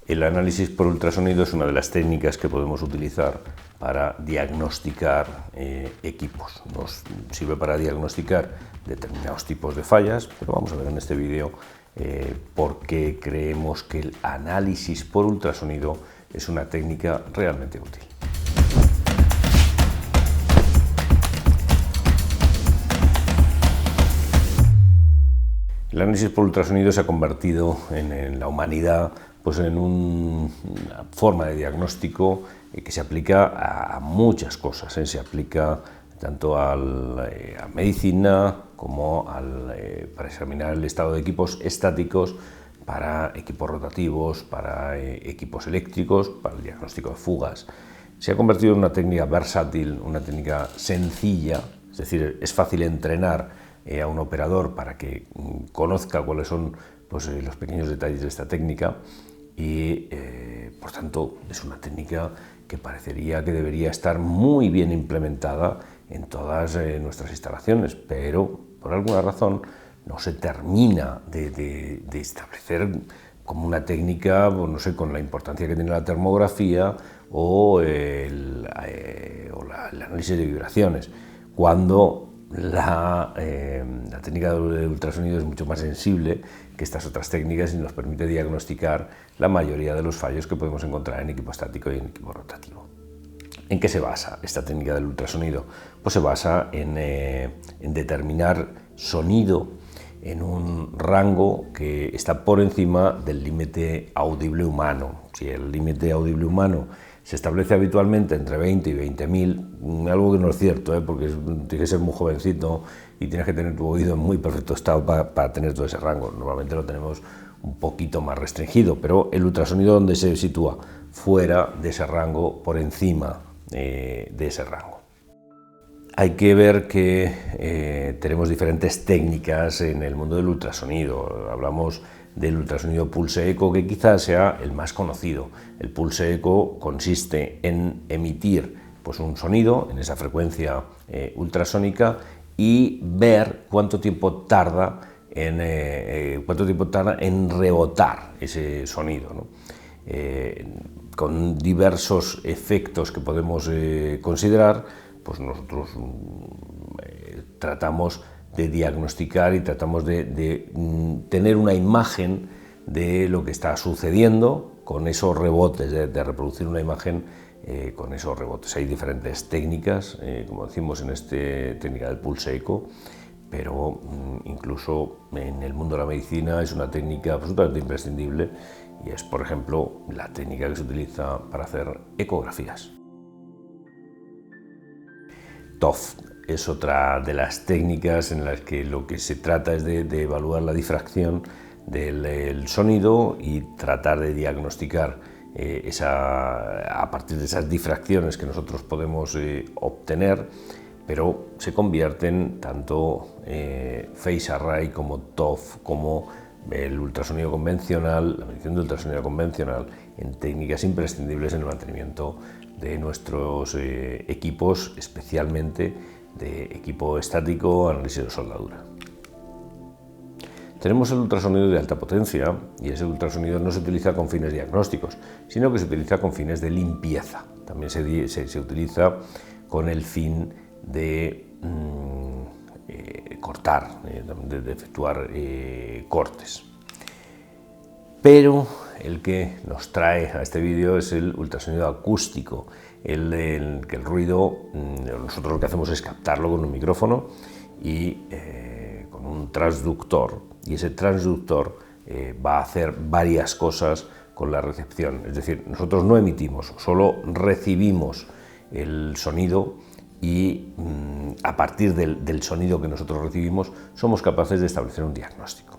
El análisis por ultrasonido es una de las técnicas que podemos utilizar para diagnosticar equipos. Nos sirve para diagnosticar determinados tipos de fallas, pero vamos a ver en este vídeo por qué creemos que el análisis por ultrasonido es una técnica realmente útil. El análisis por ultrasonido se ha convertido en la humanidad pues en una forma de diagnóstico que se aplica a muchas cosas. Se aplica tanto a medicina como para examinar el estado de equipos estáticos, para equipos rotativos, para equipos eléctricos, para el diagnóstico de fugas. Se ha convertido en una técnica versátil, una técnica sencilla, es decir, es fácil entrenar a un operador para que conozca cuáles son pues, los pequeños detalles de esta técnica y, por tanto, es una técnica que parecería que debería estar muy bien implementada en todas nuestras instalaciones, pero por alguna razón no se termina de establecer como una técnica, pues, no sé, con la importancia que tiene la termografía o el análisis de vibraciones, cuando la técnica de ultrasonido es mucho más sensible que estas otras técnicas y nos permite diagnosticar la mayoría de los fallos que podemos encontrar en equipo estático y en equipo rotativo. ¿En qué se basa esta técnica del ultrasonido? Pues se basa en determinar sonido en un rango que está por encima del límite audible humano. Si el límite audible humano se establece habitualmente entre 20 y 20.000, algo que no es cierto, porque tienes que ser muy jovencito y tienes que tener tu oído en muy perfecto estado para tener todo ese rango. Normalmente lo tenemos un poquito más restringido, pero el ultrasonido, ¿dónde se sitúa? Fuera de ese rango, por encima de ese rango. Hay que ver que tenemos diferentes técnicas en el mundo del ultrasonido. Hablamos del ultrasonido pulse eco, que quizás sea el más conocido. El pulse eco consiste en emitir pues, un sonido en esa frecuencia ultrasónica y ver cuánto tiempo tarda en rebotar ese sonido, ¿no? Con diversos efectos que podemos considerar, pues nosotros tratamos de diagnosticar y tratamos de tener una imagen de lo que está sucediendo con esos rebotes, de reproducir una imagen con esos rebotes. Hay diferentes técnicas, como decimos en esta técnica del pulse eco, pero incluso en el mundo de la medicina es una técnica absolutamente imprescindible y es, por ejemplo, la técnica que se utiliza para hacer ecografías. TOF es otra de las técnicas en las que lo que se trata es de evaluar la difracción del sonido y tratar de diagnosticar a partir de esas difracciones que nosotros podemos obtener, pero se convierten tanto Phase Array como TOF, como el ultrasonido convencional, la medición de ultrasonido convencional, en técnicas imprescindibles en el mantenimiento de nuestros equipos, especialmente de equipo estático, análisis de soldadura. Tenemos el ultrasonido de alta potencia y ese ultrasonido no se utiliza con fines diagnósticos, sino que se utiliza con fines de limpieza. También se utiliza con el fin de cortar, de efectuar cortes. Pero el que nos trae a este vídeo es el ultrasonido acústico, que el ruido, nosotros lo que hacemos es captarlo con un micrófono y con un transductor, y ese transductor va a hacer varias cosas con la recepción. Es decir, nosotros no emitimos, solo recibimos el sonido y a partir del sonido que nosotros recibimos somos capaces de establecer un diagnóstico.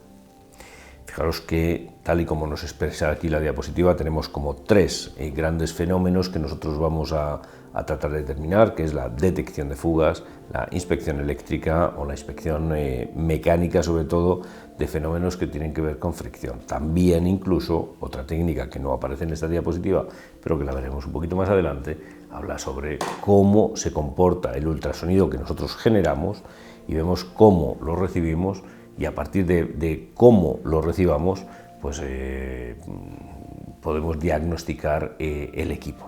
Fijaros que, tal y como nos expresa aquí la diapositiva, tenemos como tres grandes fenómenos que nosotros vamos a tratar de determinar, que es la detección de fugas, la inspección eléctrica o la inspección mecánica, sobre todo, de fenómenos que tienen que ver con fricción. También incluso otra técnica que no aparece en esta diapositiva, pero que la veremos un poquito más adelante, habla sobre cómo se comporta el ultrasonido que nosotros generamos y vemos cómo lo recibimos, y a partir de cómo lo recibamos, pues podemos diagnosticar el equipo.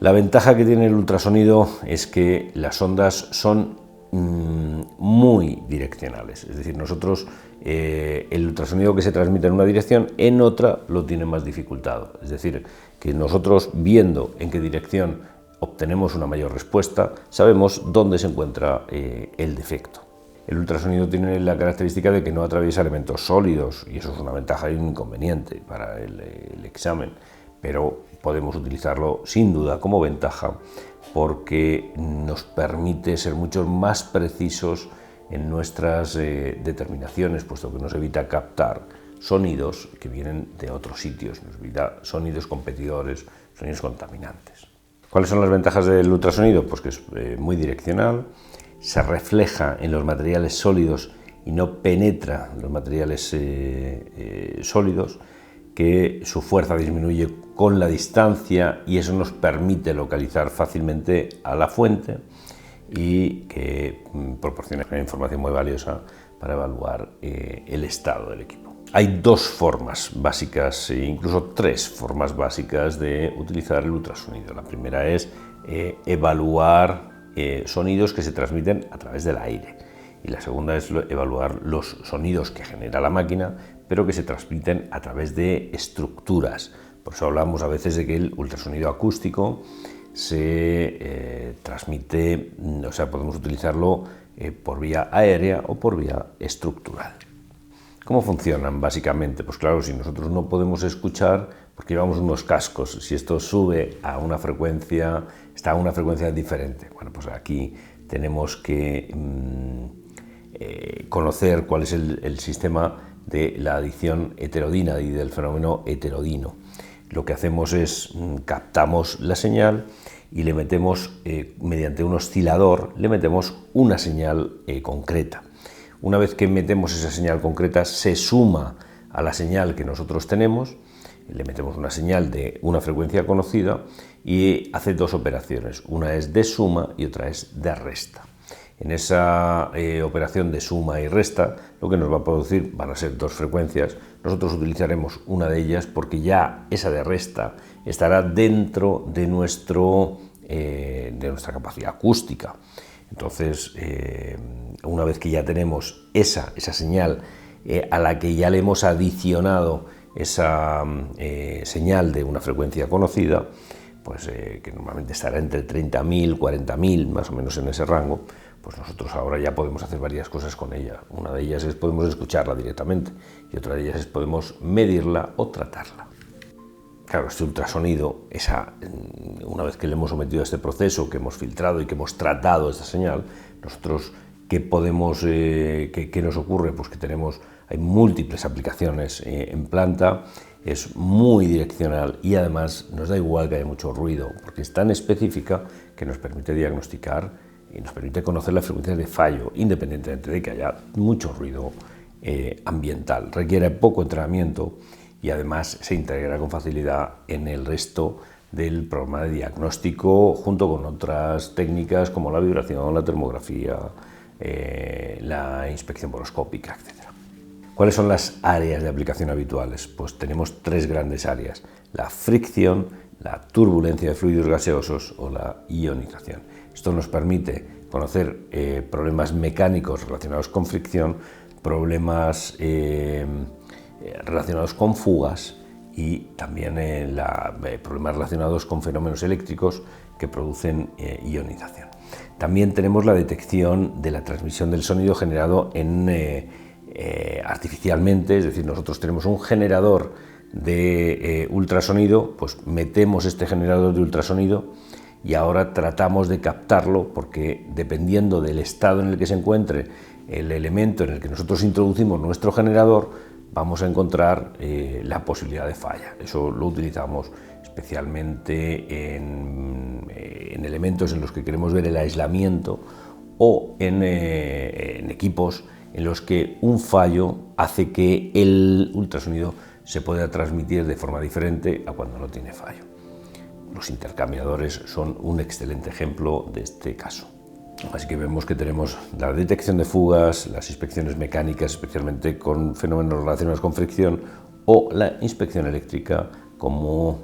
La ventaja que tiene el ultrasonido es que las ondas son muy direccionales, es decir, nosotros el ultrasonido que se transmite en una dirección, en otra lo tiene más dificultado, es decir, que nosotros viendo en qué dirección obtenemos una mayor respuesta, sabemos dónde se encuentra el defecto. El ultrasonido tiene la característica de que no atraviesa elementos sólidos, y eso es una ventaja y un inconveniente para el examen, pero podemos utilizarlo sin duda como ventaja porque nos permite ser mucho más precisos en nuestras determinaciones, puesto que nos evita captar sonidos que vienen de otros sitios, nos evita sonidos competidores, sonidos contaminantes. ¿Cuáles son las ventajas del ultrasonido? Pues que es muy direccional, se refleja en los materiales sólidos y no penetra en los materiales sólidos, que su fuerza disminuye con la distancia y eso nos permite localizar fácilmente a la fuente y que proporciona una información muy valiosa para evaluar el estado del equipo. Hay dos formas básicas, incluso tres formas básicas de utilizar el ultrasonido. La primera es evaluar sonidos que se transmiten a través del aire. Y la segunda es evaluar los sonidos que genera la máquina, pero que se transmiten a través de estructuras. Por eso hablamos a veces de que el ultrasonido acústico se transmite, o sea, podemos utilizarlo por vía aérea o por vía estructural. ¿Cómo funcionan básicamente? Pues claro, si nosotros no podemos escuchar, porque llevamos unos cascos, si esto sube a una frecuencia, está a una frecuencia diferente, bueno, pues aquí tenemos que conocer cuál es el sistema de la adición heterodina y del fenómeno heterodino. Lo que hacemos es captamos la señal y le metemos, mediante un oscilador, le metemos una señal concreta. Una vez que metemos esa señal concreta, se suma a la señal que nosotros tenemos, le metemos una señal de una frecuencia conocida y hace dos operaciones, una es de suma y otra es de resta. En esa operación de suma y resta, lo que nos va a producir van a ser dos frecuencias. Nosotros utilizaremos una de ellas porque ya esa de resta estará dentro de nuestra capacidad acústica. Entonces, una vez que ya tenemos esa señal a la que ya le hemos adicionado esa señal de una frecuencia conocida, pues que normalmente estará entre 30.000, 40.000, más o menos en ese rango, pues nosotros ahora ya podemos hacer varias cosas con ella. Una de ellas es podemos escucharla directamente y otra de ellas es podemos medirla o tratarla. Claro, este ultrasonido, una vez que le hemos sometido a este proceso, que hemos filtrado y que hemos tratado esta señal, nosotros, ¿qué nos ocurre? Pues que hay múltiples aplicaciones en planta, es muy direccional y además nos da igual que haya mucho ruido, porque es tan específica que nos permite diagnosticar y nos permite conocer las frecuencias de fallo, independientemente de que haya mucho ruido ambiental. Requiere poco entrenamiento y además se integra con facilidad en el resto del programa de diagnóstico, junto con otras técnicas como la vibración, la termografía, la inspección boroscópica, etc. ¿Cuáles son las áreas de aplicación habituales? Pues tenemos tres grandes áreas: la fricción, la turbulencia de fluidos gaseosos o la ionización. Esto nos permite conocer problemas mecánicos relacionados con fricción, problemas relacionados con fugas y también problemas relacionados con fenómenos eléctricos que producen ionización. También tenemos la detección de la transmisión del sonido generado artificialmente, es decir, nosotros tenemos un generador de ultrasonido, pues metemos este generador de ultrasonido y ahora tratamos de captarlo porque dependiendo del estado en el que se encuentre el elemento en el que nosotros introducimos nuestro generador, vamos a encontrar la posibilidad de falla. Eso lo utilizamos especialmente en elementos en los que queremos ver el aislamiento o en equipos en los que un fallo hace que el ultrasonido se pueda transmitir de forma diferente a cuando no tiene fallo. Los intercambiadores son un excelente ejemplo de este caso. Así que vemos que tenemos la detección de fugas, las inspecciones mecánicas, especialmente con fenómenos relacionados con fricción, o la inspección eléctrica como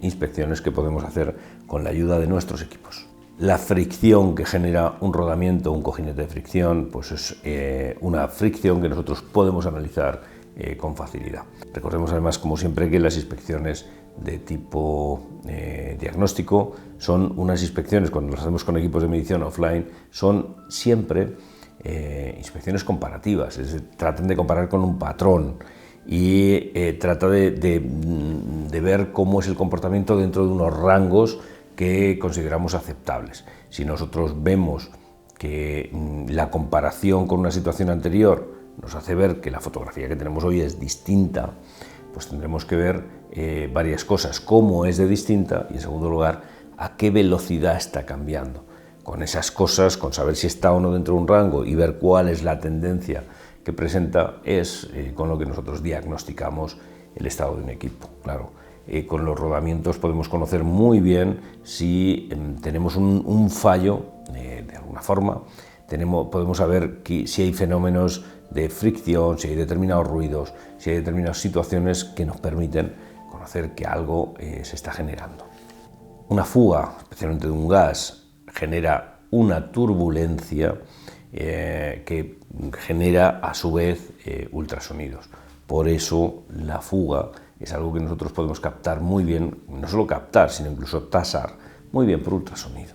inspecciones que podemos hacer con la ayuda de nuestros equipos. La fricción que genera un rodamiento, un cojinete de fricción, pues es una fricción que nosotros podemos analizar con facilidad. Recordemos además, como siempre, que las inspecciones de tipo diagnóstico son unas inspecciones, cuando las hacemos con equipos de medición offline, son siempre inspecciones comparativas, es decir, traten de comparar con un patrón y trata de ver cómo es el comportamiento dentro de unos rangos que consideramos aceptables. Si nosotros vemos que la comparación con una situación anterior nos hace ver que la fotografía que tenemos hoy es distinta, pues tendremos que ver varias cosas, cómo es de distinta y, en segundo lugar, a qué velocidad está cambiando. Con esas cosas, con saber si está o no dentro de un rango y ver cuál es la tendencia que presenta, es con lo que nosotros diagnosticamos el estado de un equipo. Claro, con los rodamientos podemos conocer muy bien si tenemos un fallo de alguna forma, podemos saber si hay fenómenos de fricción, si hay determinados ruidos, si hay determinadas situaciones que nos permiten conocer que algo se está generando. Una fuga, especialmente de un gas, genera una turbulencia que genera a su vez ultrasonidos. Por eso la fuga es algo que nosotros podemos captar muy bien, no solo captar, sino incluso tasar muy bien por ultrasonido.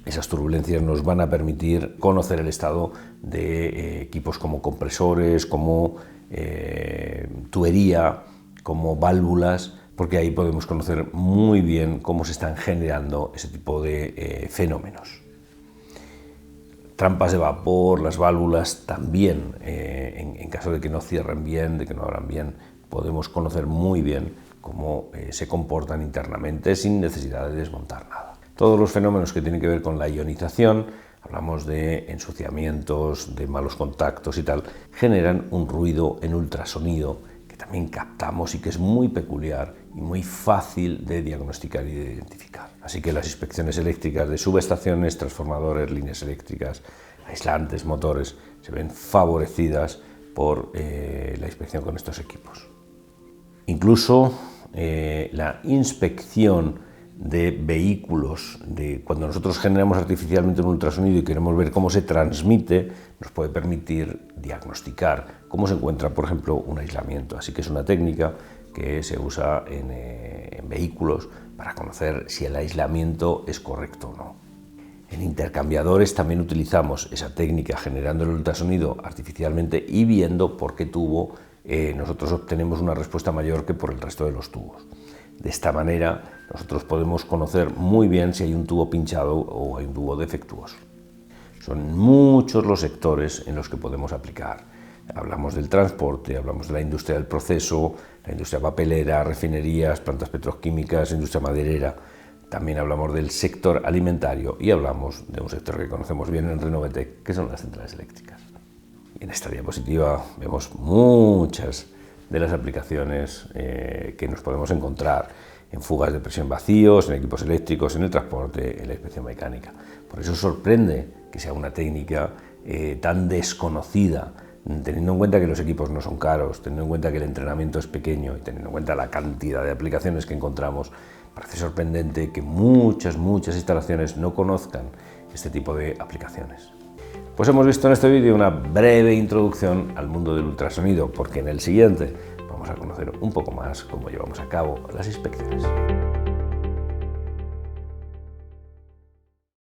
Esas turbulencias nos van a permitir conocer el estado de equipos como compresores, como tubería, como válvulas, porque ahí podemos conocer muy bien cómo se están generando ese tipo de fenómenos. Trampas de vapor, las válvulas también, en caso de que no cierren bien, de que no abran bien, podemos conocer muy bien cómo se comportan internamente sin necesidad de desmontar nada. Todos los fenómenos que tienen que ver con la ionización, hablamos de ensuciamientos, de malos contactos y tal, generan un ruido en ultrasonido que también captamos y que es muy peculiar y muy fácil de diagnosticar y de identificar. Así que las inspecciones eléctricas de subestaciones, transformadores, líneas eléctricas, aislantes, motores, se ven favorecidas por la inspección con estos equipos. Incluso la inspección de vehículos, cuando nosotros generamos artificialmente un ultrasonido y queremos ver cómo se transmite, nos puede permitir diagnosticar cómo se encuentra, por ejemplo, un aislamiento. Así que es una técnica que se usa en vehículos para conocer si el aislamiento es correcto o no. En intercambiadores también utilizamos esa técnica generando el ultrasonido artificialmente y viendo por qué tubo nosotros obtenemos una respuesta mayor que por el resto de los tubos. De esta manera nosotros podemos conocer muy bien si hay un tubo pinchado o hay un tubo defectuoso. Son muchos los sectores en los que podemos aplicar. Hablamos del transporte, hablamos de la industria del proceso, la industria papelera, refinerías, plantas petroquímicas, industria maderera. También hablamos del sector alimentario y hablamos de un sector que conocemos bien en Renovotec, que son las centrales eléctricas. Y en esta diapositiva vemos muchas de las aplicaciones que nos podemos encontrar en fugas de presión vacíos, en equipos eléctricos, en el transporte, en la inspección mecánica. Por eso sorprende que sea una técnica tan desconocida, teniendo en cuenta que los equipos no son caros, teniendo en cuenta que el entrenamiento es pequeño y teniendo en cuenta la cantidad de aplicaciones que encontramos. Parece sorprendente que muchas instalaciones no conozcan este tipo de aplicaciones. Pues hemos visto en este vídeo una breve introducción al mundo del ultrasonido, porque en el siguiente vamos a conocer un poco más cómo llevamos a cabo las inspecciones.